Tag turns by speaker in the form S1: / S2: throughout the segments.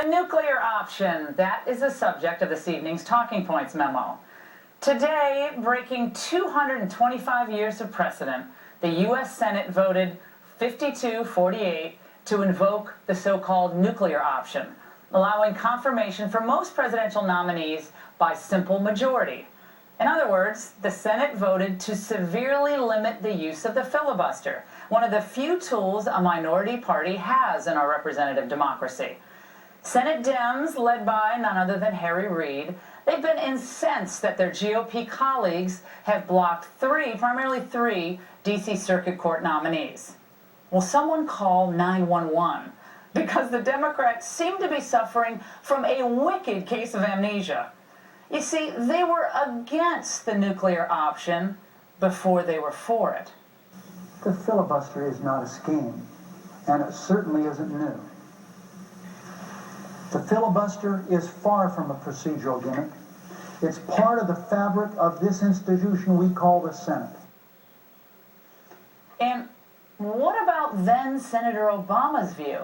S1: nuclear option, that is the subject of this evening's Talking Points memo. Today, breaking 225 years of precedent, the U.S. Senate voted 52-48 to invoke the so-called nuclear option, allowing confirmation for most presidential nominees by simple majority. In other words, the Senate voted to severely limit the use of the filibuster, one of the few tools a minority party has in our representative democracy. Senate Dems, led by none other than ReidL, they've been incensed that their GOP colleagues have blocked primarily three D.C. Circuit Court nominees. Will someone call 911? Because the Democrats seem to be suffering from a wicked case of amnesia. You see, they were against the nuclear option before they were for it.
S2: The filibuster is not a scheme, and it certainly isn't new. The filibuster is far from a procedural gimmick. It's part of the fabric of this institution we call the Senate.
S1: And what about then Senator Obama's view?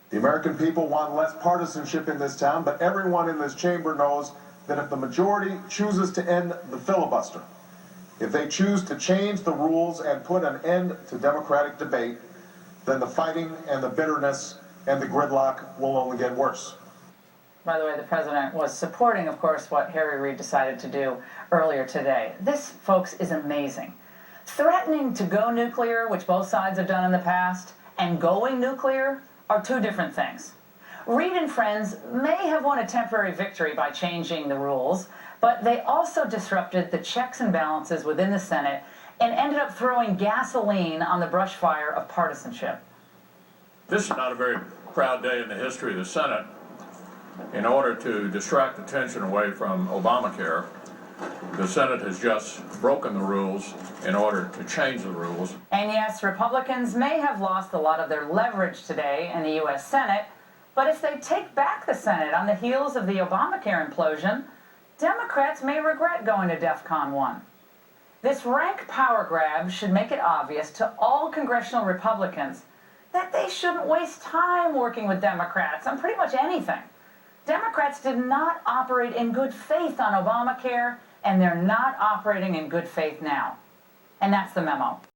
S3: The American people want less partisanship in this town, but everyone in this chamber knows that if the majority chooses to end the filibuster, if they choose to change the rules and put an end to democratic debate, then the fighting and the bitterness and the gridlock will only get worse.
S1: By the way, the president was supporting, of course, what ReidL decided to do earlier today. This, folks, is amazing. Threatening to go nuclear, which both sides have done in the past, and going nuclear are two different things. Reid and friends may have won a temporary victory by changing the rules, but they also disrupted the checks and balances within the Senate and ended up throwing gasoline on the brush fire of partisanship.
S4: This is not a very proud day in the history of the Senate. In order to distract attention away from Obamacare, the Senate has just broken the rules in order to change the rules.
S1: And yes, Republicans may have lost a lot of their leverage today in the U.S. Senate, but if they take back the Senate on the heels of the Obamacare implosion, Democrats may regret going to DEFCON 1. This rank power grab should make it obvious to all congressional Republicans that they shouldn't waste time working with Democrats on pretty much anything. Democrats did not operate in good faith on Obamacare, and they're not operating in good faith now. And that's the memo.